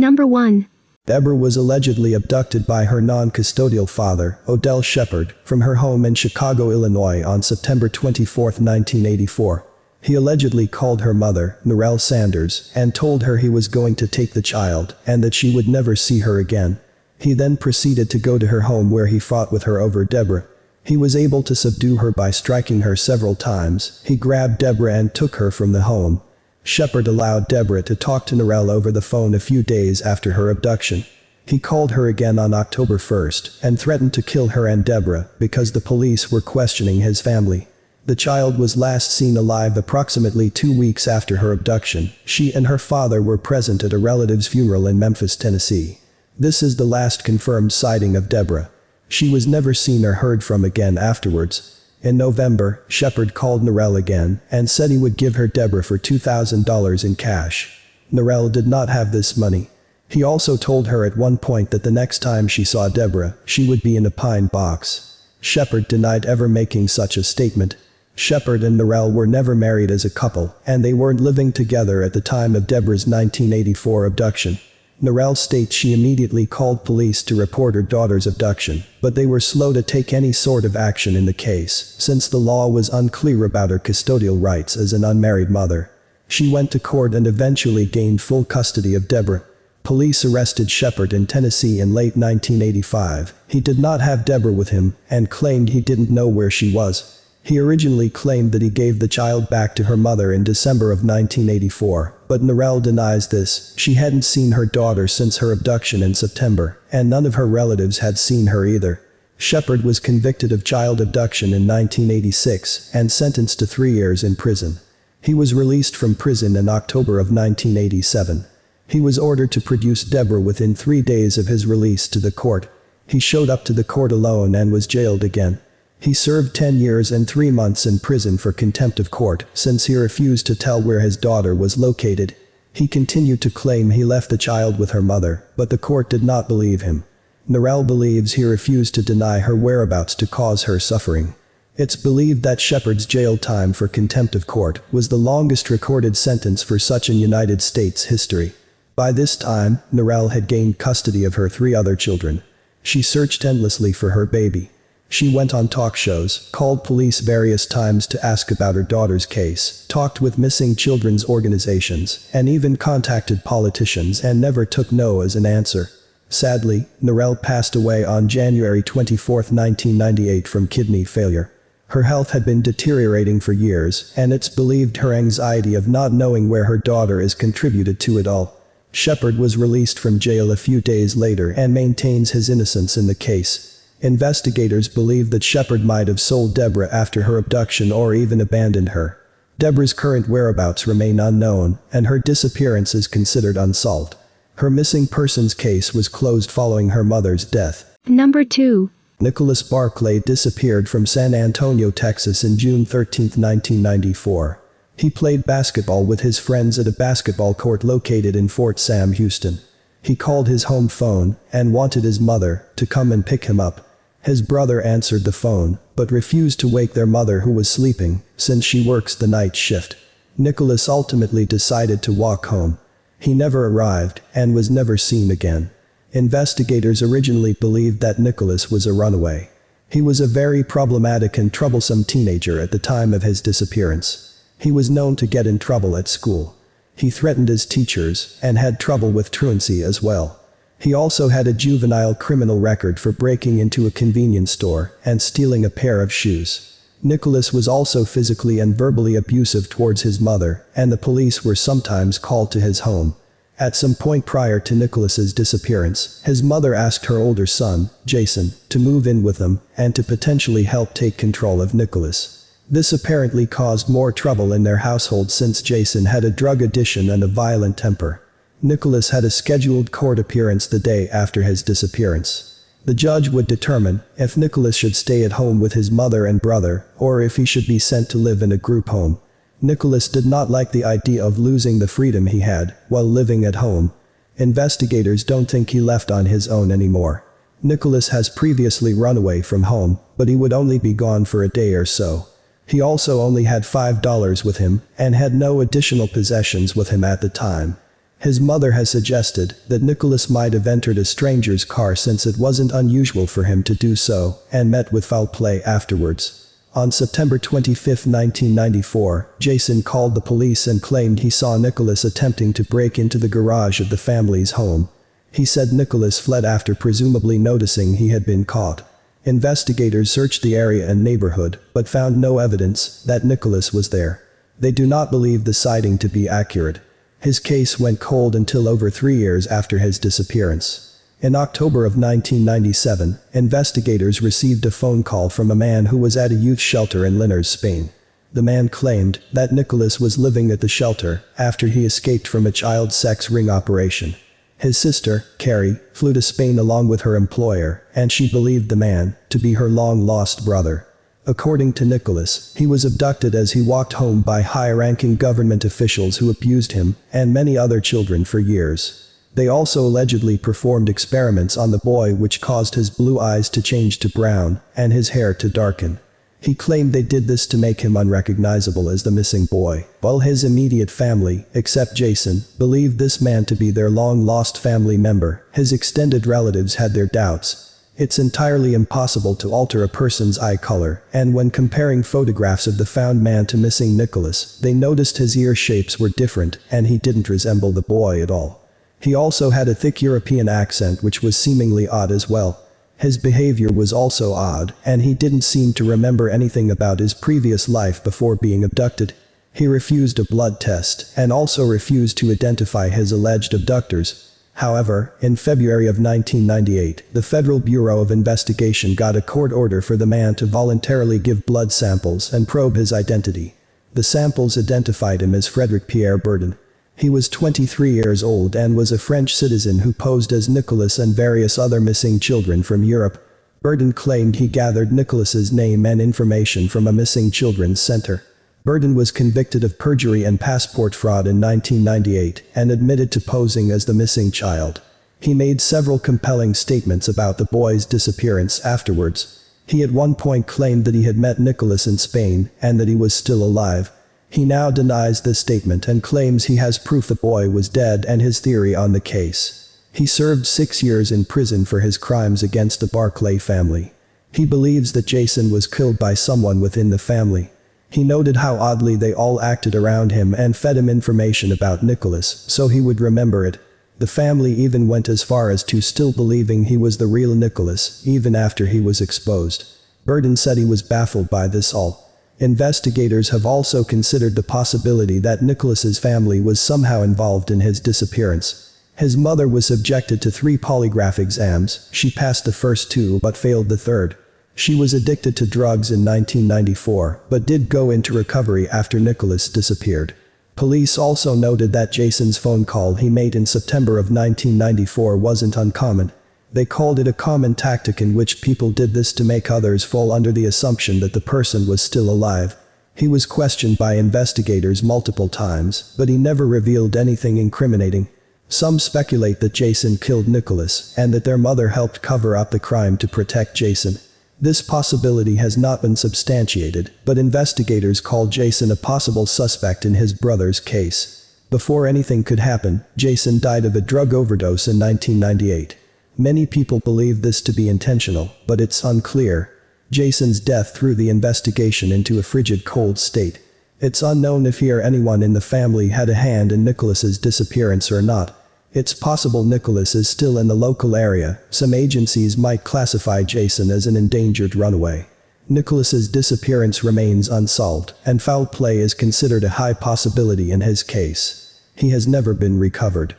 Number 1. Deborah was allegedly abducted by her non-custodial father, Odell Shepard, from her home in Chicago, Illinois on September 24, 1984. He allegedly called her mother, Narelle Sanders, and told her he was going to take the child and that she would never see her again. He then proceeded to go to her home where he fought with her over Deborah. He was able to subdue her by striking her several times. He grabbed Deborah and took her from the home. Shepard allowed Deborah to talk to Narelle over the phone a few days after her abduction. He called her again on October 1st and threatened to kill her and Deborah because the police were questioning his family. The child was last seen alive approximately 2 weeks after her abduction. She and her father were present at a relative's funeral in Memphis, Tennessee. This is the last confirmed sighting of Deborah. She was never seen or heard from again afterwards. In November, Shepard called Narelle again and said he would give her Deborah for $2,000 in cash. Narelle did not have this money. He also told her at one point that the next time she saw Deborah, she would be in a pine box. Shepard denied ever making such a statement. Shepard and Narelle were never married as a couple, and they weren't living together at the time of Deborah's 1984 abduction. Narelle states she immediately called police to report her daughter's abduction, but they were slow to take any sort of action in the case, since the law was unclear about her custodial rights as an unmarried mother. She went to court and eventually gained full custody of Deborah. Police arrested Shepard in Tennessee in late 1985. He did not have Deborah with him, and claimed he didn't know where she was. He originally claimed that he gave the child back to her mother in December of 1984, but Narelle denies this. She hadn't seen her daughter since her abduction in September, and none of her relatives had seen her either. Shepard was convicted of child abduction in 1986 and sentenced to 3 years in prison. He was released from prison in October of 1987. He was ordered to produce Deborah within 3 days of his release to the court. He showed up to the court alone and was jailed again. He served 10 years and 3 months in prison for contempt of court, since he refused to tell where his daughter was located. He continued to claim he left the child with her mother, but the court did not believe him. Narelle believes he refused to deny her whereabouts to cause her suffering. It's believed that Shepard's jail time for contempt of court was the longest recorded sentence for such in United States history. By this time, Narelle had gained custody of her 3 other children. She searched endlessly for her baby. She went on talk shows, called police various times to ask about her daughter's case, talked with missing children's organizations, and even contacted politicians and never took no as an answer. Sadly, Narelle passed away on January 24, 1998 from kidney failure. Her health had been deteriorating for years, and it's believed her anxiety of not knowing where her daughter is contributed to it all. Shepard was released from jail a few days later and maintains his innocence in the case. Investigators believe that Shepard might have sold Deborah after her abduction or even abandoned her. Deborah's current whereabouts remain unknown, and her disappearance is considered unsolved. Her missing persons case was closed following her mother's death. Number 2. Nicholas Barclay disappeared from San Antonio, Texas in June 13, 1994. He played basketball with his friends at a basketball court located in Fort Sam, Houston. He called his home phone and wanted his mother to come and pick him up. His brother answered the phone, but refused to wake their mother who was sleeping, since she works the night shift. Nicholas ultimately decided to walk home. He never arrived, and was never seen again. Investigators originally believed that Nicholas was a runaway. He was a very problematic and troublesome teenager at the time of his disappearance. He was known to get in trouble at school. He threatened his teachers, and had trouble with truancy as well. He also had a juvenile criminal record for breaking into a convenience store and stealing a pair of shoes. Nicholas was also physically and verbally abusive towards his mother, and the police were sometimes called to his home. At some point prior to Nicholas's disappearance, his mother asked her older son, Jason, to move in with them and to potentially help take control of Nicholas. This apparently caused more trouble in their household since Jason had a drug addiction and a violent temper. Nicholas had a scheduled court appearance the day after his disappearance. The judge would determine if Nicholas should stay at home with his mother and brother, or if he should be sent to live in a group home. Nicholas did not like the idea of losing the freedom he had while living at home. Investigators don't think he left on his own anymore. Nicholas has previously run away from home, but he would only be gone for a day or so. He also only had $5 with him, and had no additional possessions with him at the time. His mother has suggested that Nicholas might have entered a stranger's car since it wasn't unusual for him to do so, and met with foul play afterwards. On September 25, 1994, Jason called the police and claimed he saw Nicholas attempting to break into the garage of the family's home. He said Nicholas fled after presumably noticing he had been caught. Investigators searched the area and neighborhood, but found no evidence that Nicholas was there. They do not believe the sighting to be accurate. His case went cold until over 3 years after his disappearance. In October of 1997, investigators received a phone call from a man who was at a youth shelter in Linares, Spain. The man claimed that Nicholas was living at the shelter after he escaped from a child sex ring operation. His sister, Carrie, flew to Spain along with her employer, and she believed the man to be her long-lost brother. According to Nicholas, he was abducted as he walked home by high-ranking government officials who abused him and many other children for years. They also allegedly performed experiments on the boy which caused his blue eyes to change to brown and his hair to darken. He claimed they did this to make him unrecognizable as the missing boy, while his immediate family, except Jason, believed this man to be their long-lost family member. His extended relatives had their doubts. It's entirely impossible to alter a person's eye color, and when comparing photographs of the found man to missing Nicholas, they noticed his ear shapes were different, and he didn't resemble the boy at all. He also had a thick European accent which was seemingly odd as well. His behavior was also odd, and he didn't seem to remember anything about his previous life before being abducted. He refused a blood test, and also refused to identify his alleged abductors. However, in February of 1998, the Federal Bureau of Investigation got a court order for the man to voluntarily give blood samples and probe his identity. The samples identified him as Frédéric Pierre Bourdin. He was 23 years old and was a French citizen who posed as Nicholas and various other missing children from Europe. Bourdin claimed he gathered Nicholas's name and information from a missing children's center. Bourdin was convicted of perjury and passport fraud in 1998 and admitted to posing as the missing child. He made several compelling statements about the boy's disappearance afterwards. He at one point claimed that he had met Nicholas in Spain and that he was still alive. He now denies this statement and claims he has proof the boy was dead and his theory on the case. He served 6 years in prison for his crimes against the Barclay family. He believes that Jason was killed by someone within the family. He noted how oddly they all acted around him and fed him information about Nicholas so he would remember it. The family even went as far as to still believing he was the real Nicholas, even after he was exposed. Bourdin said he was baffled by this all. Investigators have also considered the possibility that Nicholas's family was somehow involved in his disappearance. His mother was subjected to 3 polygraph exams. She passed the first 2 but failed the third. She was addicted to drugs in 1994, but did go into recovery after Nicholas disappeared. Police also noted that Jason's phone call he made in September of 1994 wasn't uncommon. They called it a common tactic in which people did this to make others fall under the assumption that the person was still alive. He was questioned by investigators multiple times, but he never revealed anything incriminating. Some speculate that Jason killed Nicholas and that their mother helped cover up the crime to protect Jason. This possibility has not been substantiated, but investigators call Jason a possible suspect in his brother's case. Before anything could happen, Jason died of a drug overdose in 1998. Many people believe this to be intentional, but it's unclear. Jason's death threw the investigation into a frigid cold state. It's unknown if he or anyone in the family had a hand in Nicholas's disappearance or not. It's possible Nicholas is still in the local area. Some agencies might classify Jason as an endangered runaway. Nicholas's disappearance remains unsolved, and foul play is considered a high possibility in his case. He has never been recovered.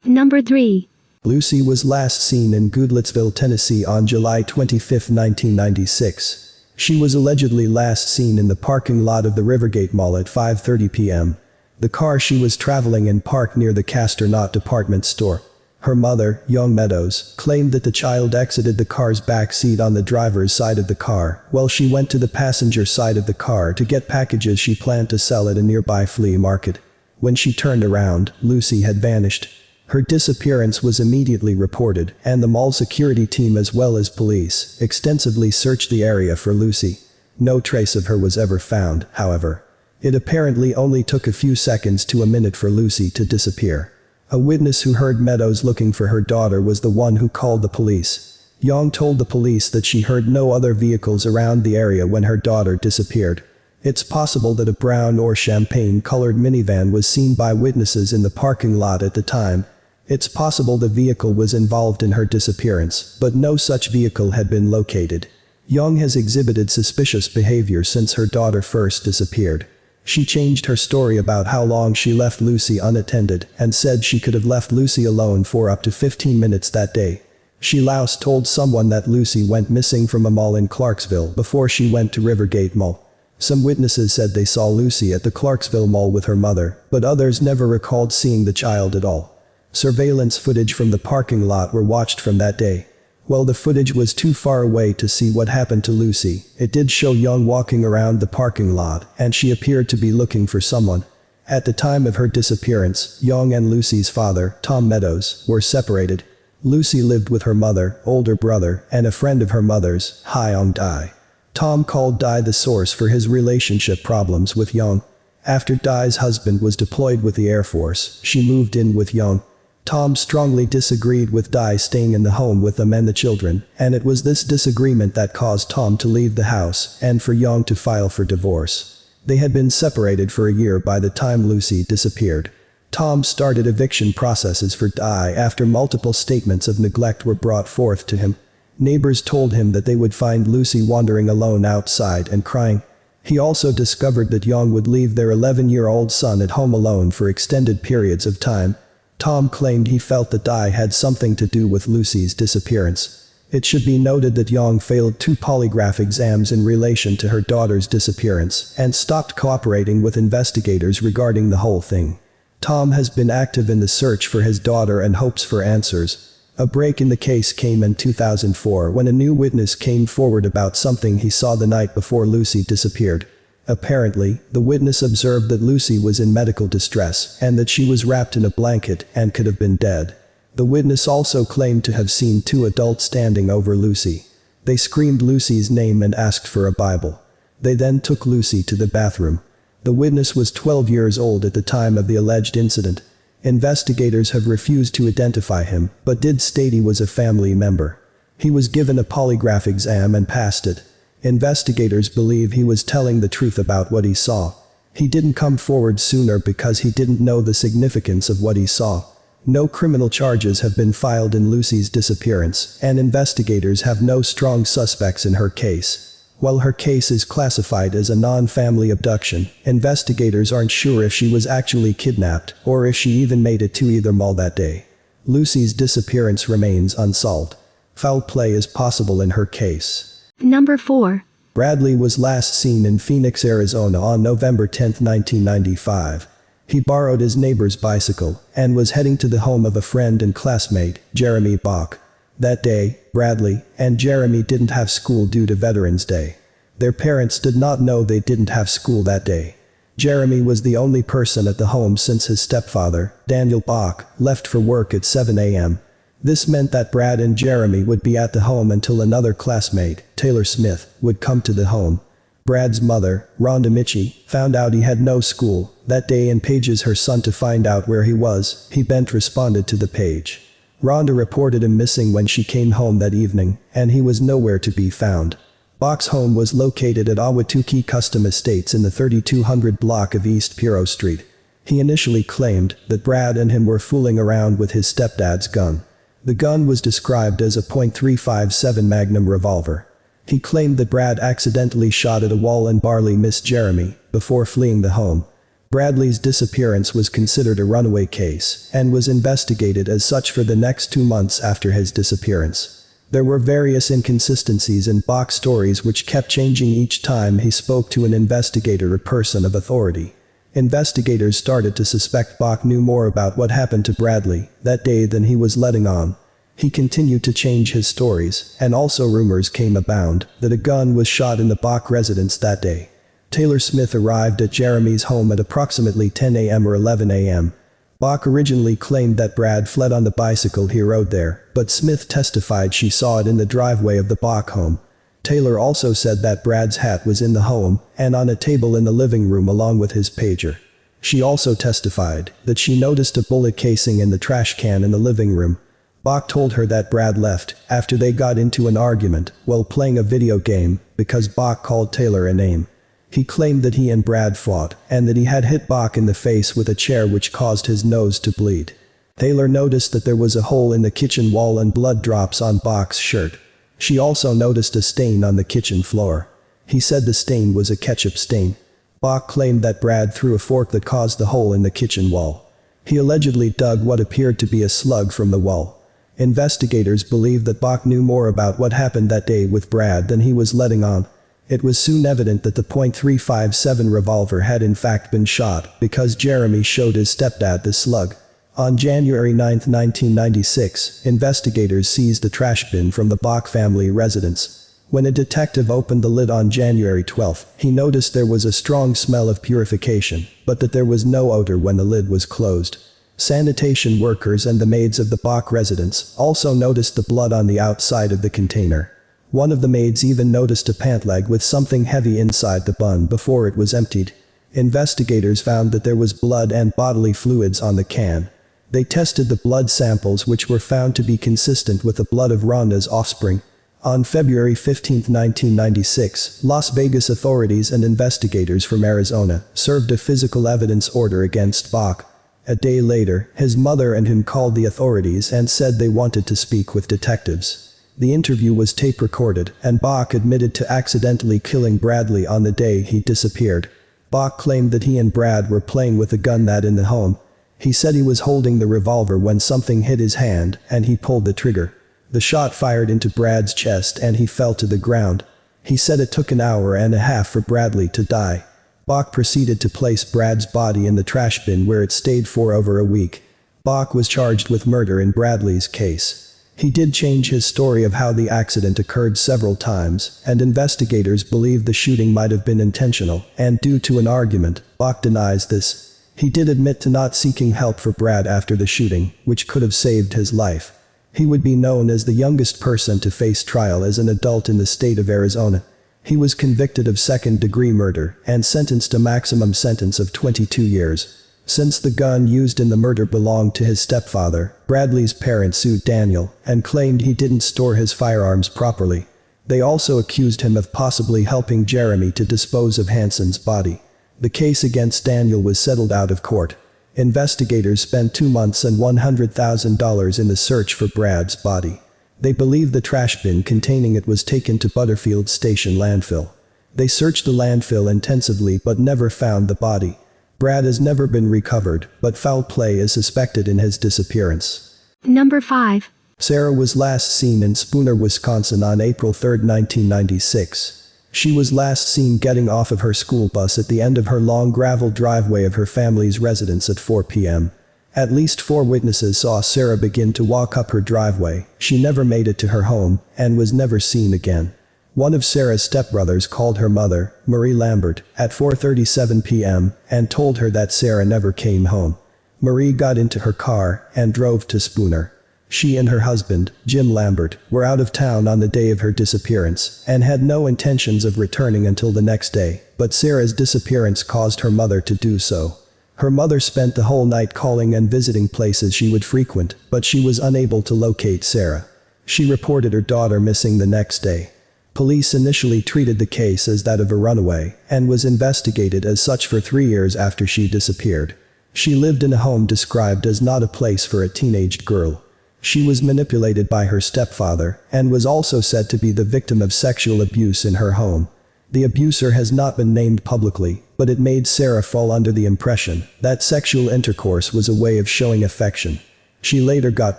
Number 3. Lucy was last seen in Goodlettsville, Tennessee on July 25, 1996. She was allegedly last seen in the parking lot of the Rivergate Mall at 5:30 p.m. The car she was traveling in parked near the Castor Knott department store. Her mother, young Meadows, claimed that the child exited the car's back seat on the driver's side of the car, while she went to the passenger side of the car to get packages she planned to sell at a nearby flea market. When she turned around, Lucy had vanished. Her disappearance was immediately reported, and the mall security team as well as police extensively searched the area for Lucy. No trace of her was ever found, however. It apparently only took a few seconds to a minute for Lucy to disappear. A witness who heard Meadows looking for her daughter was the one who called the police. Young told the police that she heard no other vehicles around the area when her daughter disappeared. It's possible that a brown or champagne-colored minivan was seen by witnesses in the parking lot at the time. It's possible the vehicle was involved in her disappearance, but no such vehicle had been located. Young has exhibited suspicious behavior since her daughter first disappeared. She changed her story about how long she left Lucy unattended and said she could have left Lucy alone for up to 15 minutes that day. She last told someone that Lucy went missing from a mall in Clarksville before she went to Rivergate Mall. Some witnesses said they saw Lucy at the Clarksville Mall with her mother, but others never recalled seeing the child at all. Surveillance footage from the parking lot were watched from that day. While the footage was too far away to see what happened to Lucy, it did show Young walking around the parking lot, and she appeared to be looking for someone. At the time of her disappearance, Young and Lucy's father, Tom Meadows, were separated. Lucy lived with her mother, older brother, and a friend of her mother's, Hyung Dai. Tom called Dai the source for his relationship problems with Young. After Dai's husband was deployed with the Air Force, she moved in with Young. Tom strongly disagreed with Dai staying in the home with them and the children, and it was this disagreement that caused Tom to leave the house and for Young to file for divorce. They had been separated for a year by the time Lucy disappeared. Tom started eviction processes for Dai after multiple statements of neglect were brought forth to him. Neighbors told him that they would find Lucy wandering alone outside and crying. He also discovered that Young would leave their 11-year-old son at home alone for extended periods of time. Tom claimed he felt that Dai had something to do with Lucy's disappearance. It should be noted that Young failed 2 polygraph exams in relation to her daughter's disappearance and stopped cooperating with investigators regarding the whole thing. Tom has been active in the search for his daughter and hopes for answers. A break in the case came in 2004 when a new witness came forward about something he saw the night before Lucy disappeared. Apparently, the witness observed that Lucy was in medical distress and that she was wrapped in a blanket and could have been dead. The witness also claimed to have seen 2 adults standing over Lucy. They screamed Lucy's name and asked for a Bible. They then took Lucy to the bathroom. The witness was 12 years old at the time of the alleged incident. Investigators have refused to identify him, but did state he was a family member. He was given a polygraph exam and passed it. Investigators believe he was telling the truth about what he saw. He didn't come forward sooner because he didn't know the significance of what he saw. No criminal charges have been filed in Lucy's disappearance, and investigators have no strong suspects in her case. While her case is classified as a non-family abduction, investigators aren't sure if she was actually kidnapped or if she even made it to either mall that day. Lucy's disappearance remains unsolved. Foul play is possible in her case. Number 4. Bradley was last seen in Phoenix, Arizona on November 10, 1995. He borrowed his neighbor's bicycle and was heading to the home of a friend and classmate, Jeremy Bach. That day, Bradley and Jeremy didn't have school due to Veterans Day. Their parents did not know they didn't have school that day. Jeremy was the only person at the home since his stepfather, Daniel Bach, left for work at 7 a.m. This meant that Brad and Jeremy would be at the home until another classmate, Taylor Smith, would come to the home. Brad's mother, Rhonda Michie, found out he had no school that day and pages her son to find out where he was. He Bent responded to the page. Rhonda reported him missing when she came home that evening, and he was nowhere to be found. Bach's home was located at Ahwatukee Custom Estates in the 3200 block of East Piro Street. He initially claimed that Brad and him were fooling around with his stepdad's gun. The gun was described as a .357 Magnum revolver. He claimed that Brad accidentally shot at a wall and barely missed Jeremy before fleeing the home. Bradley's disappearance was considered a runaway case and was investigated as such for the next 2 months after his disappearance. There were various inconsistencies in Bach's stories which kept changing each time he spoke to an investigator or person of authority. Investigators started to suspect Bach knew more about what happened to Bradley that day than he was letting on. He continued to change his stories, and also rumors came abound that a gun was shot in the Bach residence that day. Taylor Smith arrived at Jeremy's home at approximately 10 a.m. or 11 a.m. Bach originally claimed that Brad fled on the bicycle he rode there, but Smith testified she saw it in the driveway of the Bach home. Taylor also said that Brad's hat was in the home and on a table in the living room along with his pager. She also testified that she noticed a bullet casing in the trash can in the living room. Bach told her that Brad left after they got into an argument while playing a video game because Bach called Taylor a name. He claimed that he and Brad fought and that he had hit Bach in the face with a chair which caused his nose to bleed. Taylor noticed that there was a hole in the kitchen wall and blood drops on Bach's shirt. She also noticed a stain on the kitchen floor. He said the stain was a ketchup stain. Bach claimed that Brad threw a fork that caused the hole in the kitchen wall. He allegedly dug what appeared to be a slug from the wall. Investigators believe that Bach knew more about what happened that day with Brad than he was letting on. It was soon evident that the .357 revolver had in fact been shot because Jeremy showed his stepdad the slug. On January 9, 1996, investigators seized the trash bin from the Bach family residence. When a detective opened the lid on January 12, he noticed there was a strong smell of purification, but that there was no odor when the lid was closed. Sanitation workers and the maids of the Bach residence also noticed the blood on the outside of the container. One of the maids even noticed a pant leg with something heavy inside the bun before it was emptied. Investigators found that there was blood and bodily fluids on the can. They tested the blood samples which were found to be consistent with the blood of Rhonda's offspring. On February 15, 1996, Las Vegas authorities and investigators from Arizona served a physical evidence order against Bach. A day later, his mother and him called the authorities and said they wanted to speak with detectives. The interview was tape-recorded, and Bach admitted to accidentally killing Bradley on the day he disappeared. Bach claimed that he and Brad were playing with a gun that in the home. He said he was holding the revolver when something hit his hand, and he pulled the trigger. The shot fired into Brad's chest and he fell to the ground. He said it took an hour and a half for Bradley to die. Bach proceeded to place Brad's body in the trash bin where it stayed for over a week. Bach was charged with murder in Bradley's case. He did change his story of how the accident occurred several times, and investigators believe the shooting might have been intentional, and due to an argument, Bach denies this. He did admit to not seeking help for Brad after the shooting, which could have saved his life. He would be known as the youngest person to face trial as an adult in the state of Arizona. He was convicted of second-degree murder and sentenced a maximum sentence of 22 years. Since the gun used in the murder belonged to his stepfather, Bradley's parents sued Daniel and claimed he didn't store his firearms properly. They also accused him of possibly helping Jeremy to dispose of Hanson's body. The case against Daniel was settled out of court. Investigators spent 2 months and $100,000 in the search for Brad's body. They believe the trash bin containing it was taken to Butterfield Station landfill. They searched the landfill intensively but never found the body. Brad has never been recovered, but foul play is suspected in his disappearance. Number 5. Sarah was last seen in Spooner, Wisconsin on April 3, 1996. She was last seen getting off of her school bus at the end of her long gravel driveway of her family's residence at 4 p.m. At least 4 witnesses saw Sarah begin to walk up her driveway. She never made it to her home, and was never seen again. One of Sarah's stepbrothers called her mother, Marie Lambert, at 4:37 p.m. and told her that Sarah never came home. Marie got into her car and drove to Spooner. She and her husband, Jim Lambert, were out of town on the day of her disappearance and had no intentions of returning until the next day, but Sarah's disappearance caused her mother to do so. Her mother spent the whole night calling and visiting places she would frequent, but she was unable to locate Sarah. She reported her daughter missing the next day. Police initially treated the case as that of a runaway, and was investigated as such for 3 years after she disappeared. She lived in a home described as not a place for a teenaged girl. She was manipulated by her stepfather, and was also said to be the victim of sexual abuse in her home. The abuser has not been named publicly, but it made Sarah fall under the impression that sexual intercourse was a way of showing affection. She later got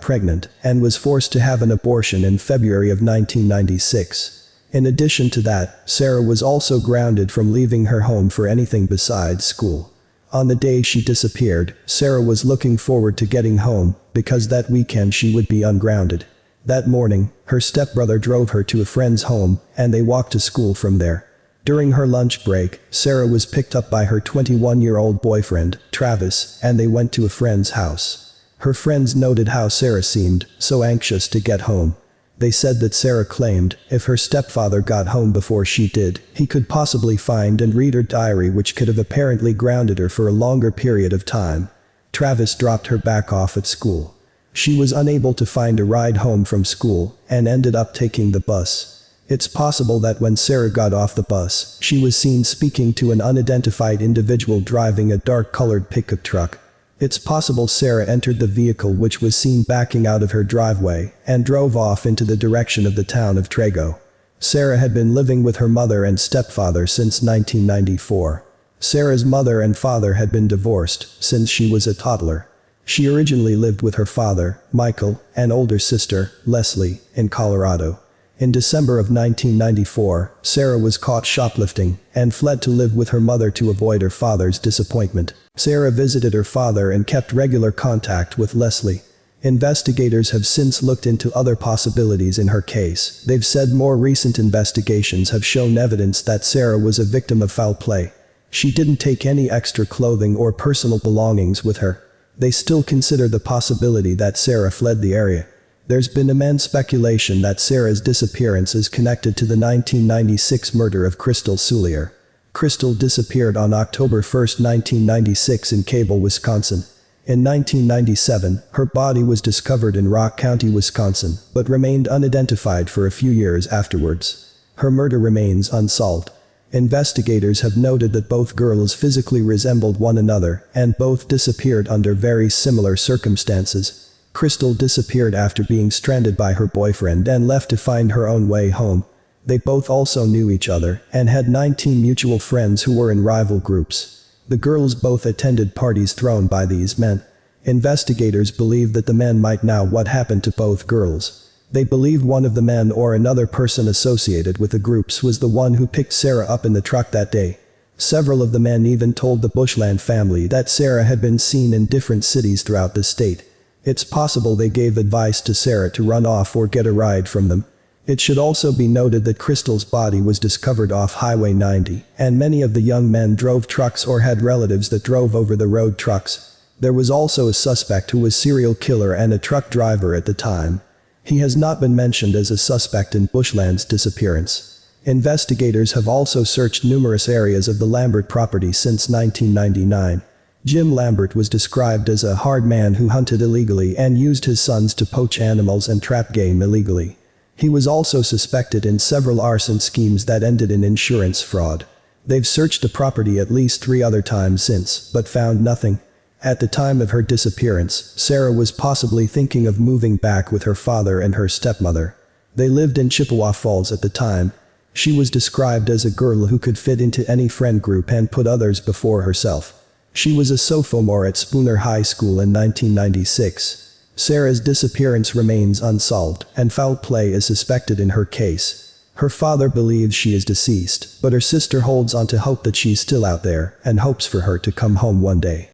pregnant, and was forced to have an abortion in February of 1996. In addition to that, Sarah was also grounded from leaving her home for anything besides school. On the day she disappeared, Sarah was looking forward to getting home, because that weekend she would be ungrounded. That morning, her stepbrother drove her to a friend's home, and they walked to school from there. During her lunch break, Sarah was picked up by her 21-year-old boyfriend, Travis, and they went to a friend's house. Her friends noted how Sarah seemed so anxious to get home. They said that Sarah claimed, if her stepfather got home before she did, he could possibly find and read her diary, which could have apparently grounded her for a longer period of time. Travis dropped her back off at school. She was unable to find a ride home from school, and ended up taking the bus. It's possible that when Sarah got off the bus, she was seen speaking to an unidentified individual driving a dark-colored pickup truck. It's possible Sarah entered the vehicle, which was seen backing out of her driveway, and drove off into the direction of the town of Trego. Sarah had been living with her mother and stepfather since 1994. Sarah's mother and father had been divorced since she was a toddler. She originally lived with her father, Michael, and older sister, Leslie, in Colorado. In December of 1994, Sarah was caught shoplifting and fled to live with her mother to avoid her father's disappointment. Sarah visited her father and kept regular contact with Leslie. Investigators have since looked into other possibilities in her case. They've said more recent investigations have shown evidence that Sarah was a victim of foul play. She didn't take any extra clothing or personal belongings with her. They still consider the possibility that Sarah fled the area. There's been immense speculation that Sarah's disappearance is connected to the 1996 murder of Crystal Soulier. Crystal disappeared on October 1, 1996 in Cable, Wisconsin. In 1997, her body was discovered in Rock County, Wisconsin, but remained unidentified for a few years afterwards. Her murder remains unsolved. Investigators have noted that both girls physically resembled one another, and both disappeared under very similar circumstances. Crystal disappeared after being stranded by her boyfriend and left to find her own way home. They both also knew each other, and had 19 mutual friends who were in rival groups. The girls both attended parties thrown by these men. Investigators believe that the men might know what happened to both girls. They believe one of the men or another person associated with the groups was the one who picked Sarah up in the truck that day. Several of the men even told the Bushland family that Sarah had been seen in different cities throughout the state. It's possible they gave advice to Sarah to run off or get a ride from them. It should also be noted that Crystal's body was discovered off Highway 90, and many of the young men drove trucks or had relatives that drove over the road trucks. There was also a suspect who was serial killer and a truck driver at the time. He has not been mentioned as a suspect in Bushland's disappearance. Investigators have also searched numerous areas of the Lambert property since 1999. Jim Lambert was described as a hard man who hunted illegally and used his sons to poach animals and trap game illegally. He was also suspected in several arson schemes that ended in insurance fraud. They've searched the property at least 3 other times since, but found nothing. At the time of her disappearance, Sarah was possibly thinking of moving back with her father and her stepmother. They lived in Chippewa Falls at the time. She was described as a girl who could fit into any friend group and put others before herself. She was a sophomore at Spooner High School in 1996. Sarah's disappearance remains unsolved, and foul play is suspected in her case. Her father believes she is deceased, but her sister holds on to hope that she's still out there, and hopes for her to come home one day.